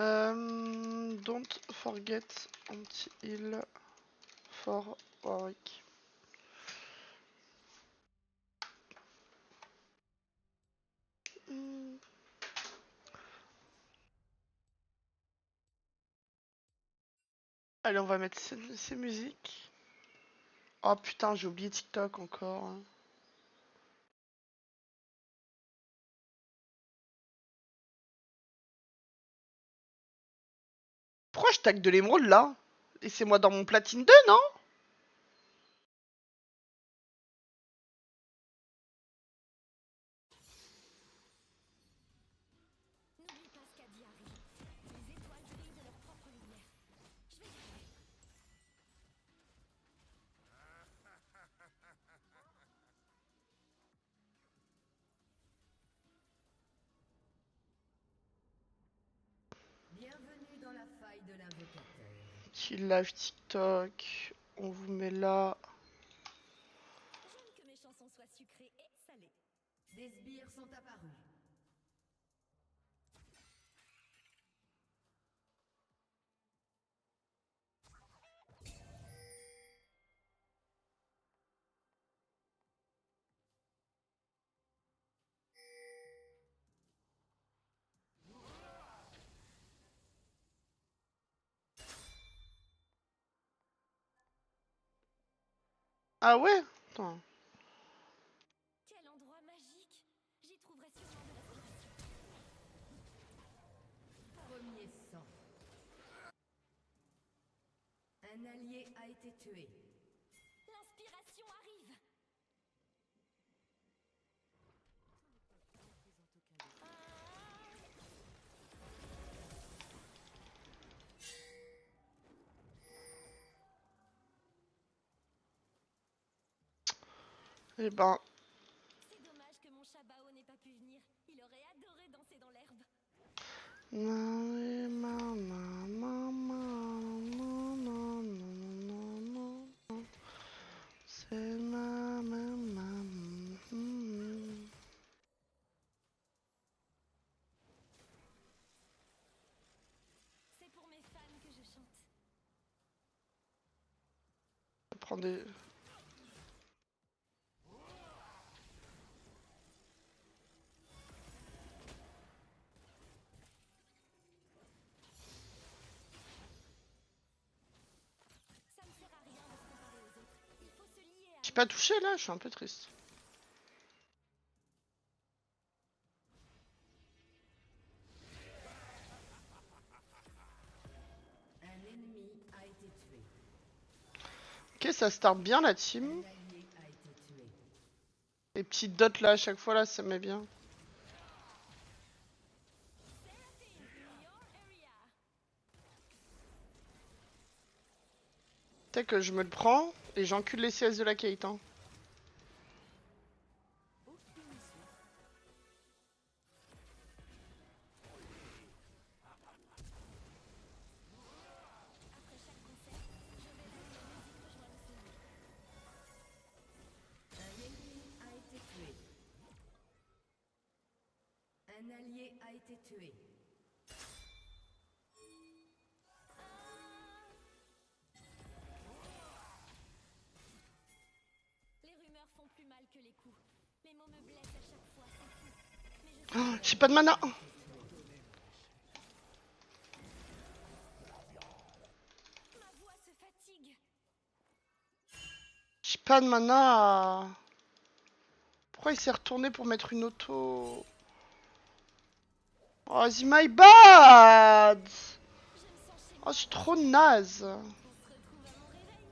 Don't forget anti-heal for Warwick. Allez, on va mettre ces musiques. Oh putain, j'ai oublié TikTok encore. Pourquoi je tag de l'émeraude là? Laissez-moi dans mon platine 2, non? Bienvenue dans la faille de l'invocateur. Kill live TikTok. On vous met là. J'aime que mes chansons soient sucrées et salées. Des sbires sont apparus. Ah ouais? Attends. Quel endroit magique! J'y trouverai sûrement de l'inspiration. Premier sang. Un allié a été tué. L'inspiration arrive! Eh ben, C'est dommage que mon Shabao n'ait pas pu venir. Il aurait adoré danser dans l'herbe. c'est ma maman. C'est pour mes fans que je chante. Prends des... Ça ne sert à rien de se comparer aux autres. Il faut se lier à J'ai pas touché là, je suis un peu triste. Un ennemi a été tué. Ok, ça start bien la Un team. allié a été tué. Les petites dots là à chaque fois là, ça met bien. Seraphine in your area. Peut-être que je me le prends et j'encule les CS de la Kate. Hein. Après chaque concert, je vais mettre la musique rejoindre le souvenir. Un ennemi a été tué. Un allié a été tué. Les rumeurs font plus mal que les coups. Les mots me blessent à chaque fois, c'est fou. Mais je Oh, sais j'ai pas de mana. ma voix se fatigue. J'ai pas de mana. Pourquoi il s'est retourné pour mettre une auto? Oh, c'est my bad. Je me sens chez Oh, moi. je suis trop naze. On se retrouve à mon réveil.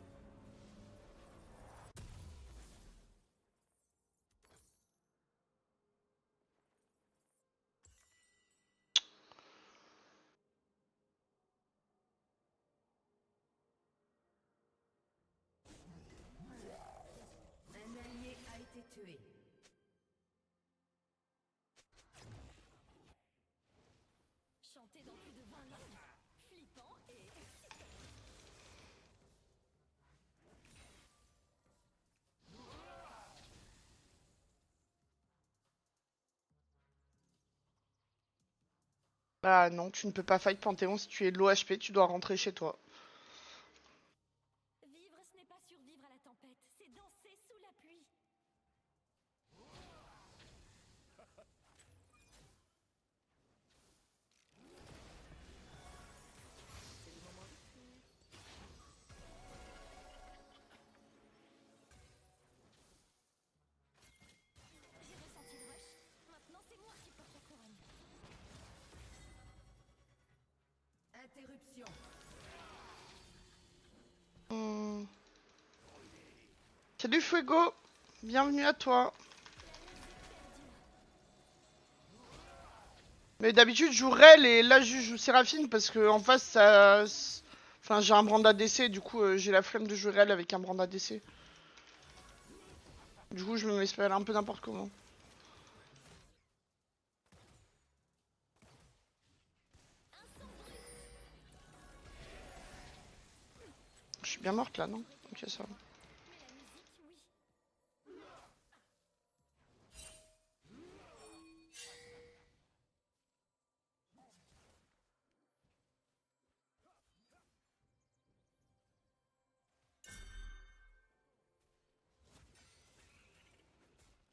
Un allié a été tué. Chanter dans plus de 20 langues. Flippant et excitant. Bah non, tu ne peux pas fight Panthéon si tu es low HP, tu dois rentrer chez toi. Vivre, ce n'est pas survivre à la tempête, c'est danser sous la pluie. J'ai ressenti le rush. Maintenant, c'est moi qui porte la couronne. Interruption. Hmm. Salut Fuego, bienvenue à toi. Mais d'habitude je joue Rel et là je joue Séraphine parce que en face ça... Enfin j'ai un brand ADC, du coup j'ai la flemme de jouer Rel avec un brand ADC. Du coup je me mets spell un peu n'importe comment. Je suis bien morte là, non? Ok, ça va. Mais la musique, oui.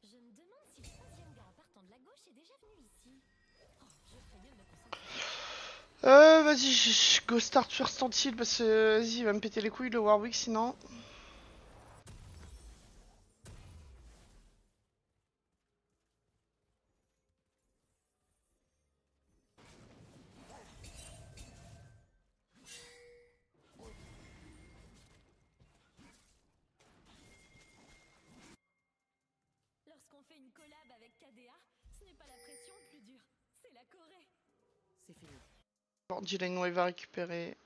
Je me demande si le 11e gars partant de la gauche est déjà venu ici. Oh, je ferais mieux de me concentrer. Vas-y, go start first heal parce que vas-y, il va me péter les couilles le Warwick sinon. Lorsqu'on fait une collab avec KDA, ce n'est pas la pression le plus dur, c'est la Corée. C'est fini. Bon, Dylan Wave va récupérer.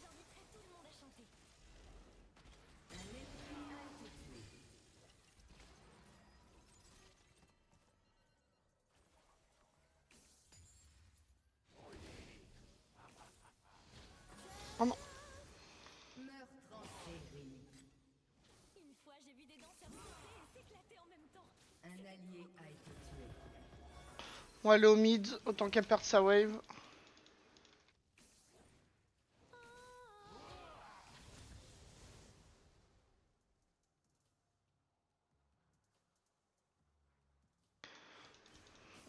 J'inviterai tout le monde à chanter. Un ennemi a été tué. Oh non. Meurtre en série. Une fois, j'ai vu des danseurs sauter et s'éclater en même temps. Un allié a été tué. On va aller au mid, autant qu'elle perde sa wave.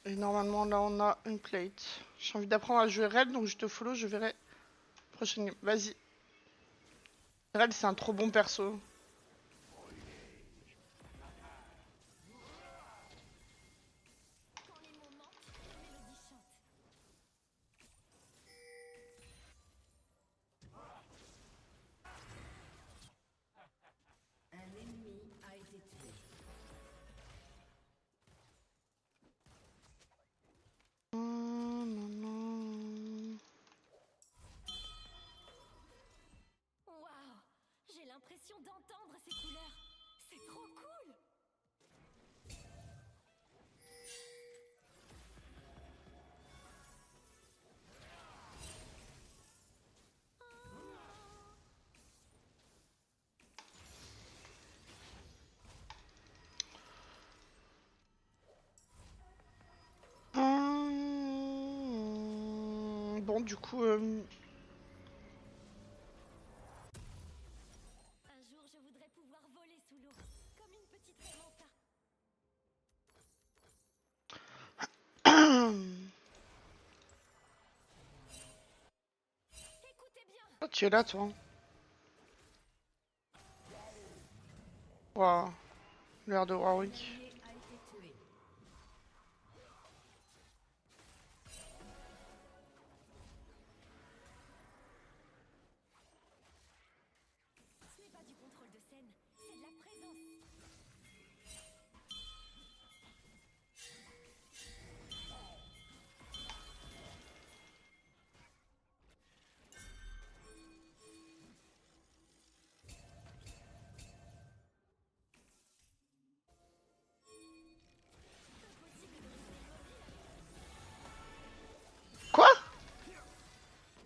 Et normalement là on a une plate. J'ai envie d'apprendre à jouer Red donc je te follow, je verrai prochaine game. Vas-y. Red c'est un trop bon perso. Quand les mots manquent, la mélodie chante. Un ennemi a été tué. Waouh, j'ai l'impression d'entendre ces couleurs. C'est trop cool. Bon du coup Un jour, je voudrais pouvoir voler sous l'eau, comme une petite Samantha. Écoutez bien. oh, tu es là toi. Waouh. L'air de Un Warwick. allié a été tué. Ce n'est pas du contrôle de scène, c'est de la présence.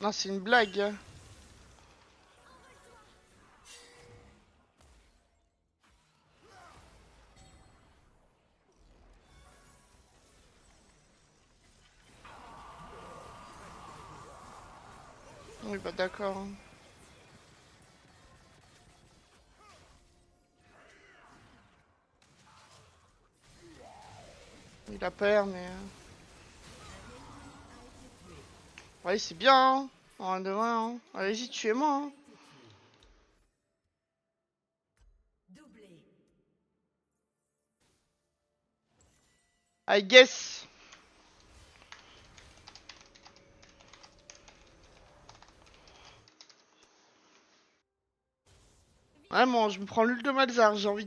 Non, c'est une blague. Oui, bah d'accord. Il a peur, mais... Ouais, c'est bien, hein. En 1 de 1, hein. Allez-y, tuez-moi, hein. Doublé. I guess. Vraiment, je me prends l'huile de Malzard, j'ai envie...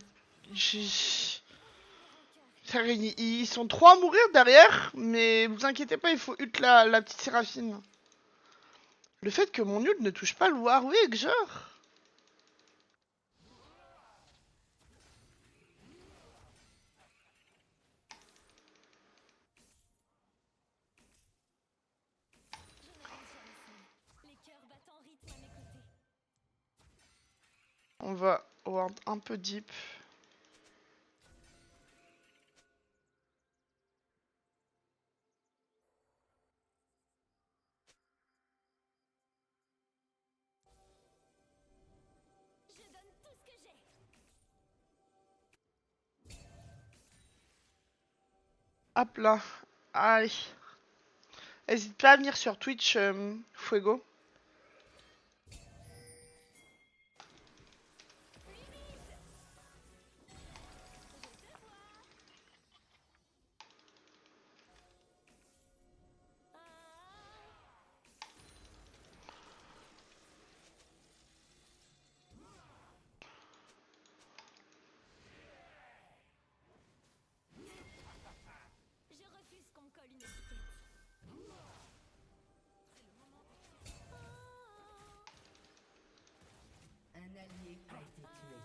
Ils sont 3 à mourir derrière, mais vous inquiétez pas, il faut ult la petite Séraphine. Le fait que mon ult ne touche pas le Warwick, genre... Je me rends sur le sol. Les cœurs battent en rythme à mes côtés. On va ward un peu deep. Je donne tout ce que j'ai. Hop là. Allez. N'hésite pas à venir sur Twitch, Fuego. Je refuse qu'on me colle une étiquette. Un allié a été tué.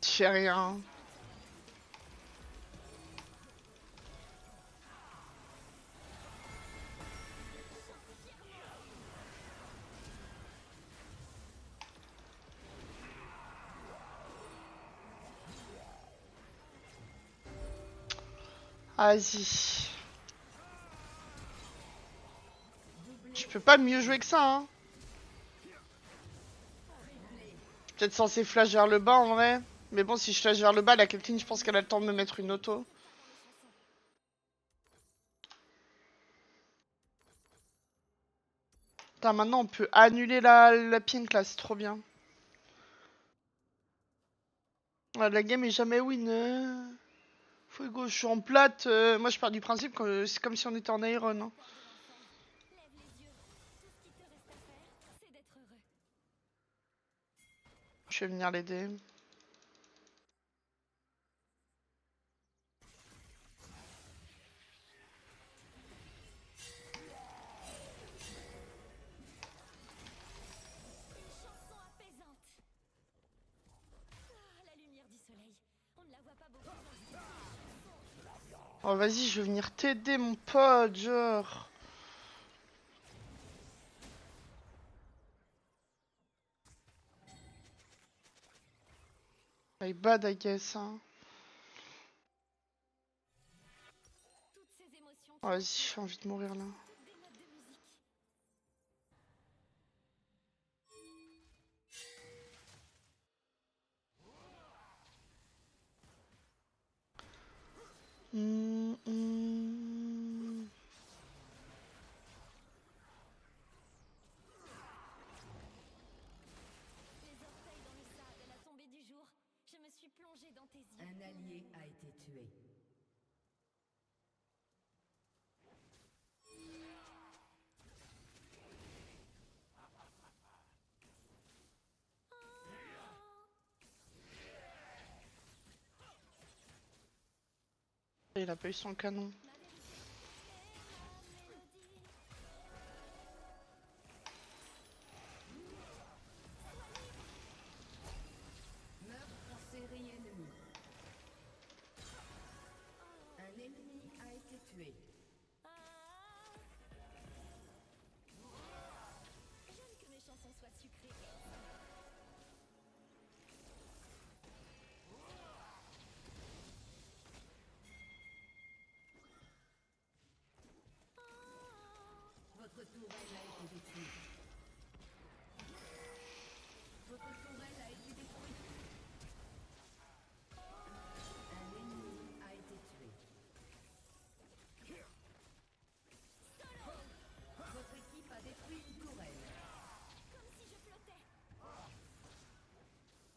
Je fais rien. Vas-y. Je peux pas mieux jouer que ça, hein. Peut-être censé flash vers le bas en vrai. Mais bon, si je flash vers le bas, la Caitlyn, je pense qu'elle a le temps de me mettre une auto. Putain, maintenant on peut annuler la pink là, c'est trop bien. Ouais, la game est jamais win. Fuego, je suis en plate. Moi je pars du principe que c'est comme si on était en iron. Hein. Lève les yeux. Tout ce qui te reste à faire, c'est d'être heureux. Je vais venir l'aider. Une chanson apaisante. Ah, la lumière du soleil. On ne la voit pas beaucoup dans ce monde. Oh vas-y, je vais venir t'aider mon pote, genre. I bad, I guess. Hein. Toutes ces émotions Oh, vas-y, j'ai envie de mourir là. toutes des notes de musique. Hum, hum. Les orteils dans le sable à la tombée du jour. Je me suis plongée dans tes yeux. Un allié a été tué. Il a pas eu son canon. Meurtre en série ennemie.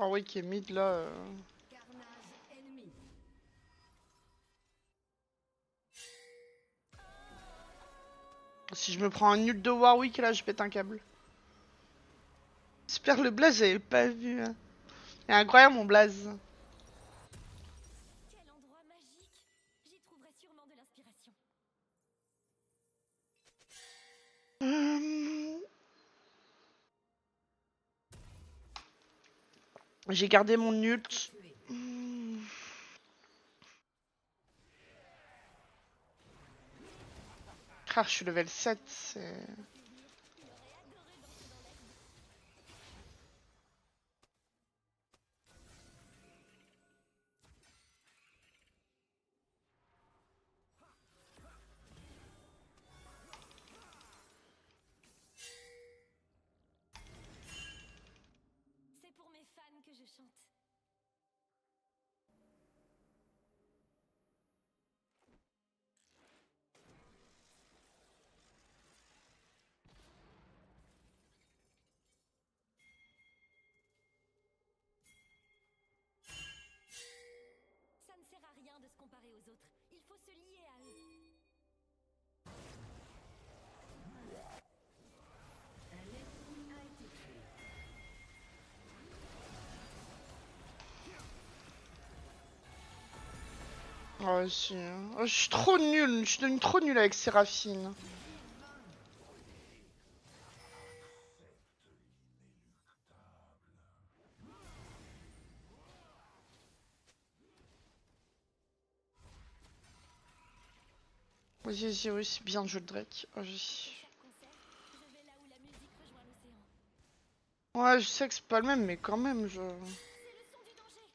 Warwick qui est mid là. Carnage ennemi. Si je me prends un nul de Warwick là, je pète un câble. J'espère le blaze, j'avais pas vu. Hein. C'est incroyable mon blaze. Quel endroit magique! J'y trouverai sûrement de l'inspiration. J'ai gardé mon nul. Tué. Ah, je suis level 7. C'est... Il aurait adoré danser dans l'herbe. C'est pour mes fans que je chante. Ça ne sert à rien de se comparer aux autres. Il faut se lier à eux. Un ennemi a été tué. Oh, si. Oh, je suis trop nulle. Je suis devenue trop nulle avec Séraphine. Vas-y, vas-y, oui, c'est bien de jouer le Drake. Oh, Chaque concert, je vais là où la musique rejoint l'océan. ouais, je sais que c'est pas le même, mais quand même, je... C'est le son du danger.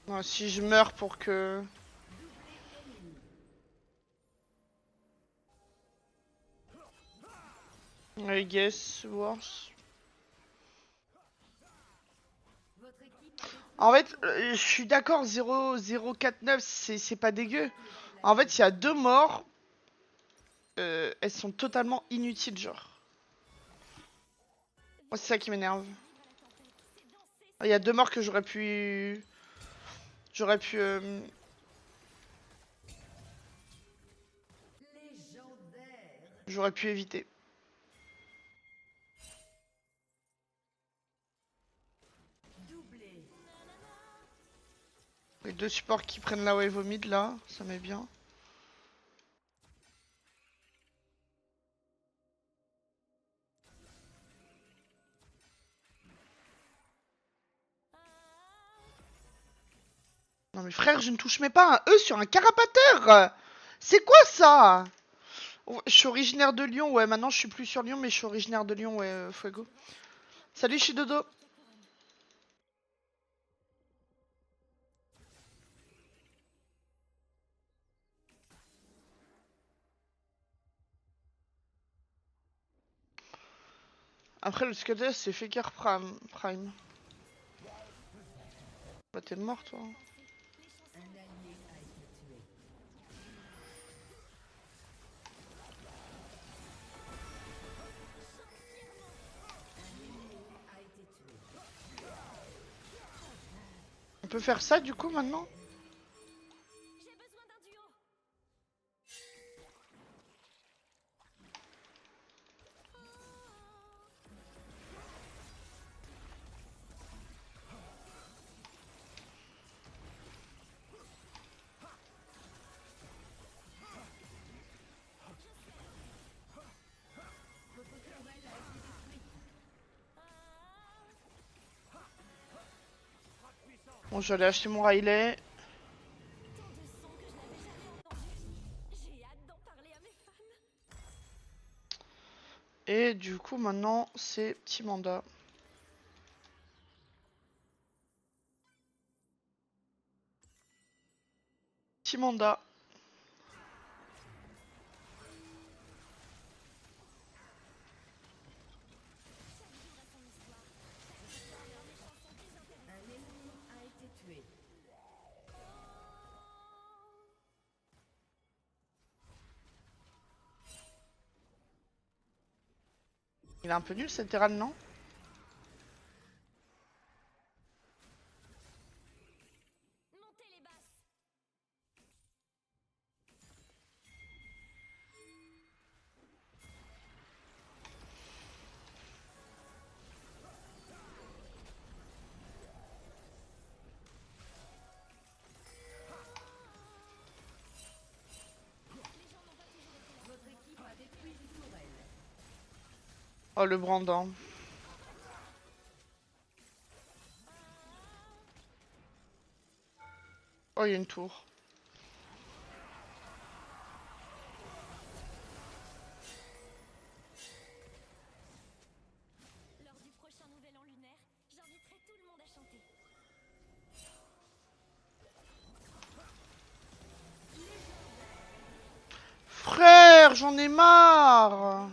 Ouais, si je meurs pour que... I guess, worse. Votre équipe a détruit En fait, je suis d'accord, 0-0-4-9, c'est pas dégueu. En fait, il y a 2 morts. Elles sont totalement inutiles, genre. Moi, c'est ça qui m'énerve. Il y a 2 morts que j'aurais pu... J'aurais pu... légendaire. J'aurais pu éviter. Doublé. Les 2 supports qui prennent la wave au mid, là, ça met bien. Non mais frère, je ne touche même pas un E sur un carapateur. C'est quoi ça? Oh, je suis originaire de Lyon, ouais, maintenant je suis plus sur Lyon, mais je suis originaire de Lyon, ouais, Fuego. Salut, je suis Dodo. Après, le Scudder, c'est Faker Prime. Bah, t'es mort, toi. Un allié a été tué. Un ennemi a été tué. On peut faire ça, du coup, maintenant? J'ai besoin d'un duo. Votre tourelle a été détruite. Bon, je vais aller acheter mon Riley. Tant de sons que je n'avais jamais entendus. J'ai hâte d'en parler à mes fans. Et du coup, maintenant, c'est petit mandat. Petit mandat. Un ennemi a été tué. Il est un peu nul cet Terran, non? Montez les basses. Votre équipe a détruit une tourelle. Oh, le Brandon. Oh, il y a une tour. Lors du prochain nouvel an lunaire, j'inviterai tout le monde à chanter. Frère, j'en ai marre.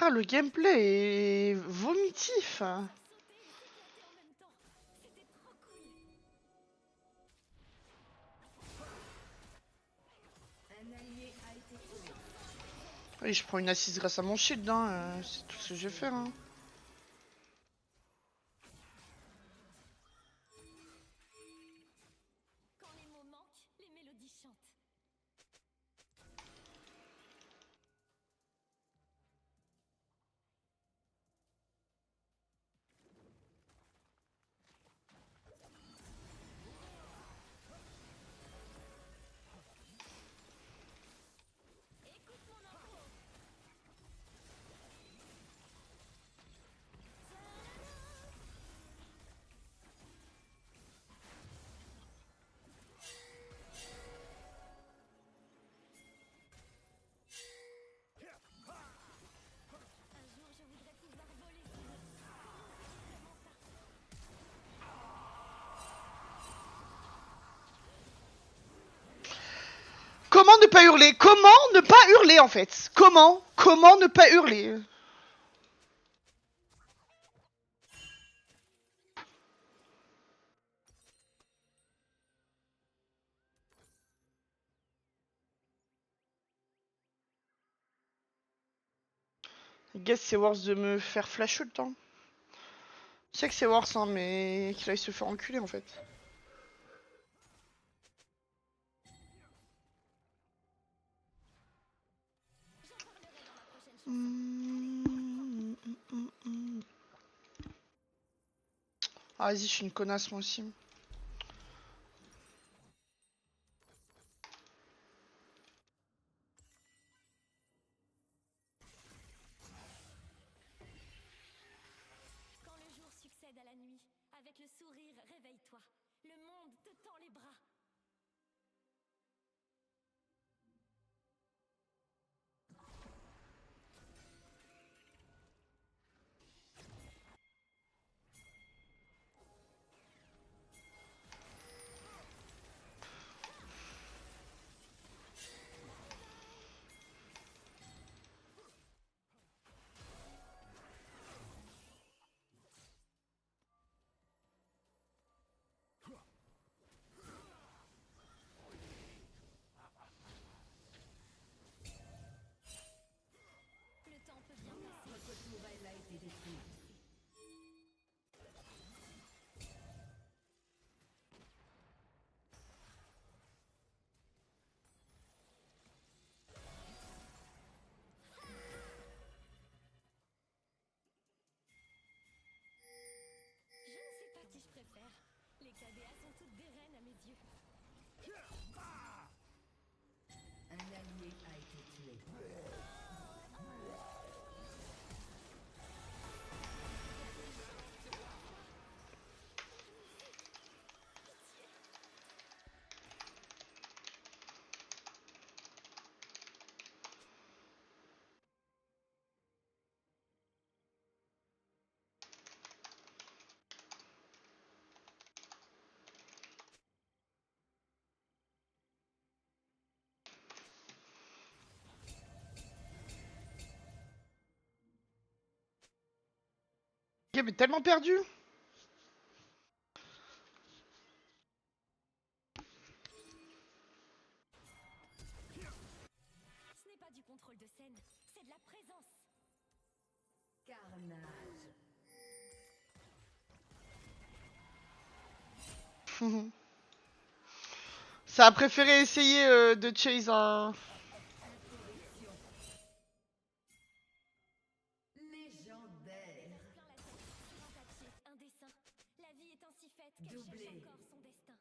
Ah, le gameplay est vomitif. Sauter et s'éclater en même temps. C'était trop cool. Un allié a été tué. Oui, je prends une assise grâce à mon shield, hein. C'est tout ce que je vais faire, hein. Quand les mots manquent, les mélodies chantent. Écoute mon info. Un jour, je voudrais pouvoir voler sous l'eau. C'est vraiment ça. Comment ne pas hurler? Comment ne pas hurler, en fait? Comment ne pas hurler? Guess c'est worse de me faire flash ult, hein. Je sais que c'est worse, hein, mais qu'il aille se faire enculer, en fait. J'en parlerai dans ma prochaine chanson. Ah, vas-y, je suis une connasse, moi aussi. Quand le jour succède à la nuit, avec le sourire, réveille-toi. Le monde te tend les bras. Le temps peut bien passer. Votre tourelle a été détruite. Je ne sais pas qui je préfère. Les KDA sont toutes des reines à mes yeux. Un allié a été tué. Game est tellement perdu. Ce n'est pas du contrôle de scène, c'est de la présence. Carnage. Ça a préféré essayer de chase un... Interruption. Légendaire. Plein la tête, sur un papier, un dessin. La vie est ainsi faite qu'elle Doublé. cherche encore son destin.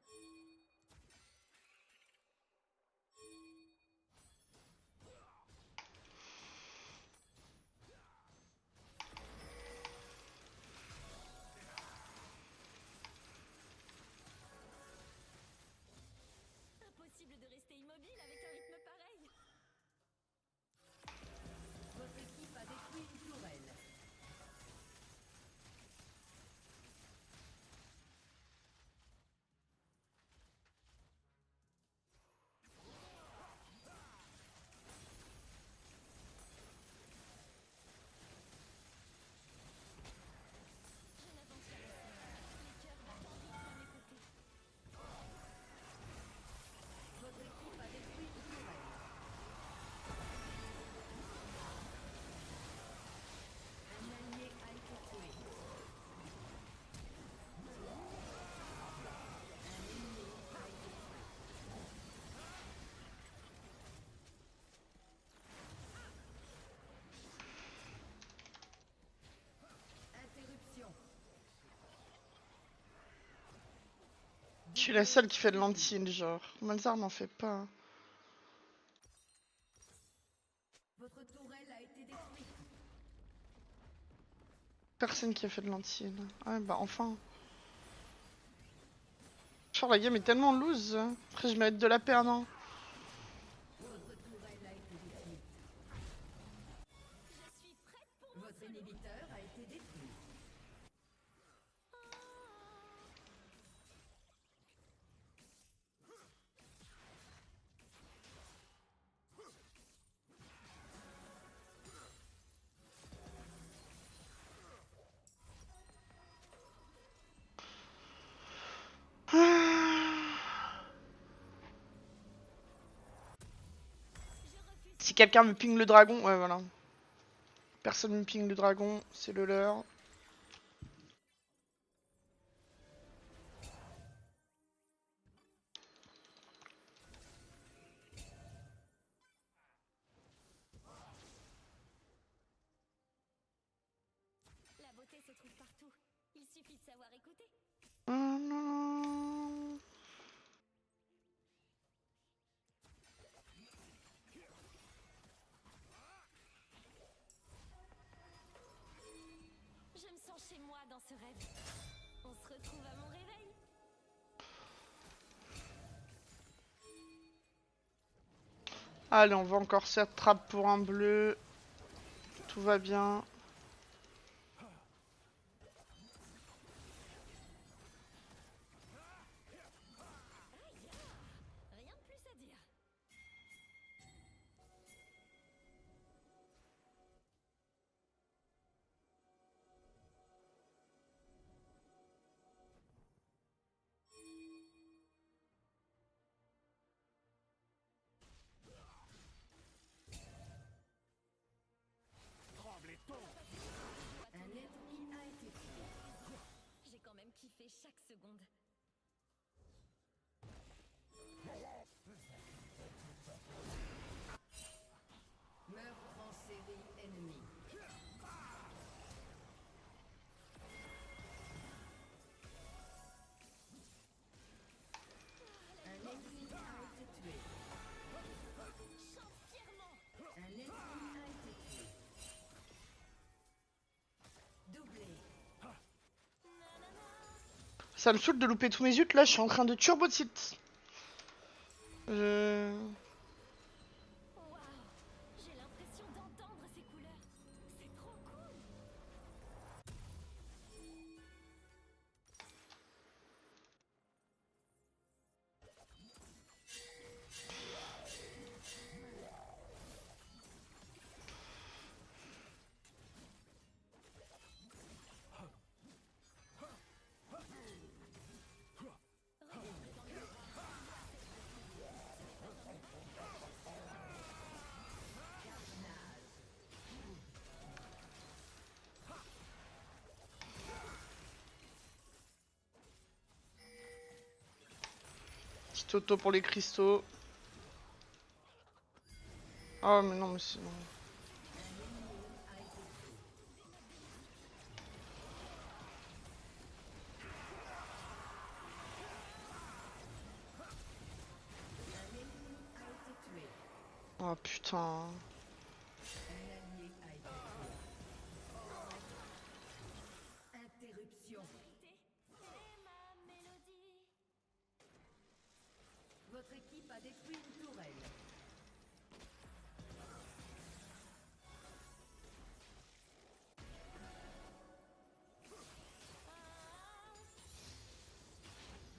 Impossible de rester immobile avec un rythme pareil. Votre équipe a détruit une tourelle. Je n'avance jamais seule. Les cœurs battent en rythme à mes côtés. Votre équipe a détruit une tourelle. Un allié a été tué. Un ennemi a été tué. Interruption. Je suis la seule qui fait de l'anti-heal, genre. Malzar n'en fait pas. Votre tourelle a été détruite. Personne qui a fait de l'anti-heal. Ah bah enfin. Genre la game est tellement loose. Après je mérite de la perdre. Hein. Votre tourelle a été détruite. Je suis prête pour mon Votre solo. inhibiteur a été détruit. Je refuse. Si quelqu'un me ping le dragon, ouais voilà. Personne me ping le dragon, c'est le leur. La beauté se trouve partout. Il suffit de savoir écouter. Oh non. Je me sens chez moi dans ce rêve. On se retrouve à mon réveil. Allez, on va encore se trappe pour un bleu. Tout va bien. Rien de plus à dire. Un ennemi a été tué. J'ai quand même kiffé chaque seconde. Meurtre en série ennemi. Un ennemi a été tué. Chante fièrement. Un ennemi a été tué. Doublé. Ça me saoule de louper tous mes utes, là je suis en train de turbo tilt. Waouh. J'ai l'impression d'entendre ces couleurs. C'est trop cool. Petit auto pour les cristaux. Oh mais non mais sinon. Oh putain. Interruption. C'est ma mélodie. Votre équipe a détruit une tourelle.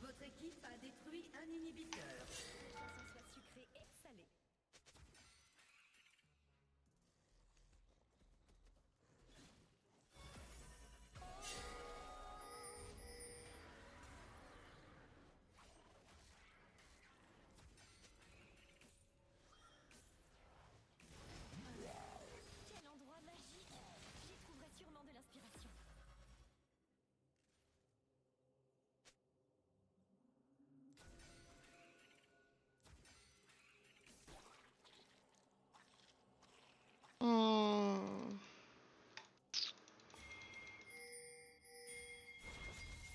Votre équipe a détruit un inhibiteur. Que la chanson soit sucrée et salée. Quel endroit magique! J'y trouverai sûrement de l'inspiration. Hmm.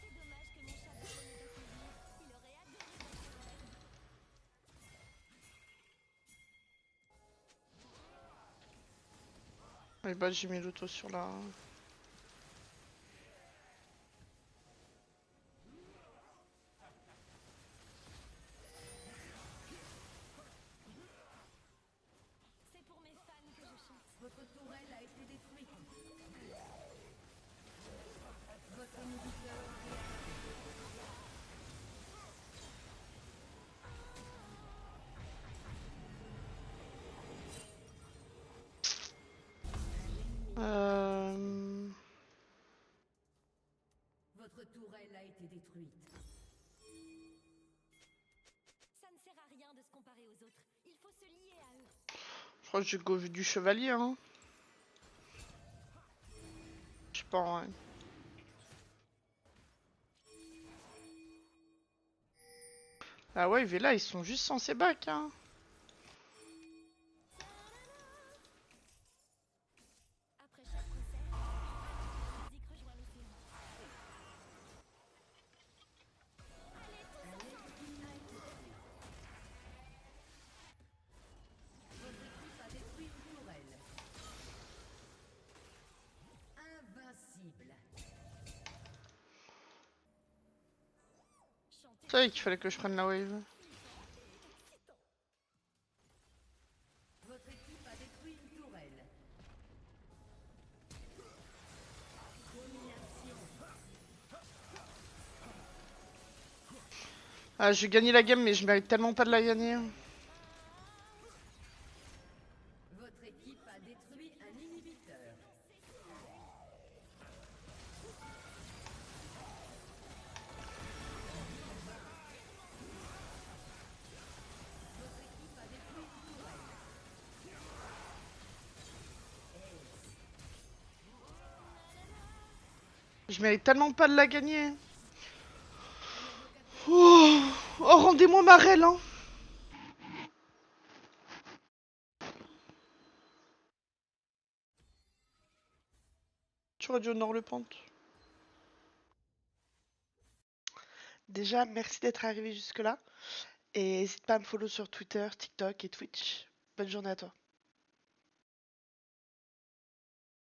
C'est dommage que mon chat Babo n'ait pas suivi. Il aurait adoré votre rêve. Et bah j'ai mis l'auto sur la... C'est pour mes fans que je chante. Votre tourelle a été détruite. Votre inhibiteur Euh... Votre tourelle a été détruite. Ça ne sert à rien de se comparer aux autres. Il faut se lier à eux. Je crois que j'ai go du chevalier, hein. Je sais pas, ouais. Ah ouais, Vela, ils sont juste censés back, hein. Après chaque concert, la musique rejoint l'océan. Votre équipe a détruit une tourelle. Invincible. Chanter Tu savais qu'il fallait que je prenne la wave. excitant. Votre équipe a détruit une tourelle. Domination. Ah, j'ai gagné la game, mais je mérite tellement pas de la gagner. Votre équipe a détruit un inhibiteur. Votre équipe a détruit une tourelle. Je mérite tellement pas de la gagner. Oh, oh rendez-moi ma rel, hein. Tu aurais dû honor le pente. Déjà, merci d'être arrivé jusque-là. Et n'hésite pas à me follow sur Twitter, TikTok et Twitch. Bonne journée à toi.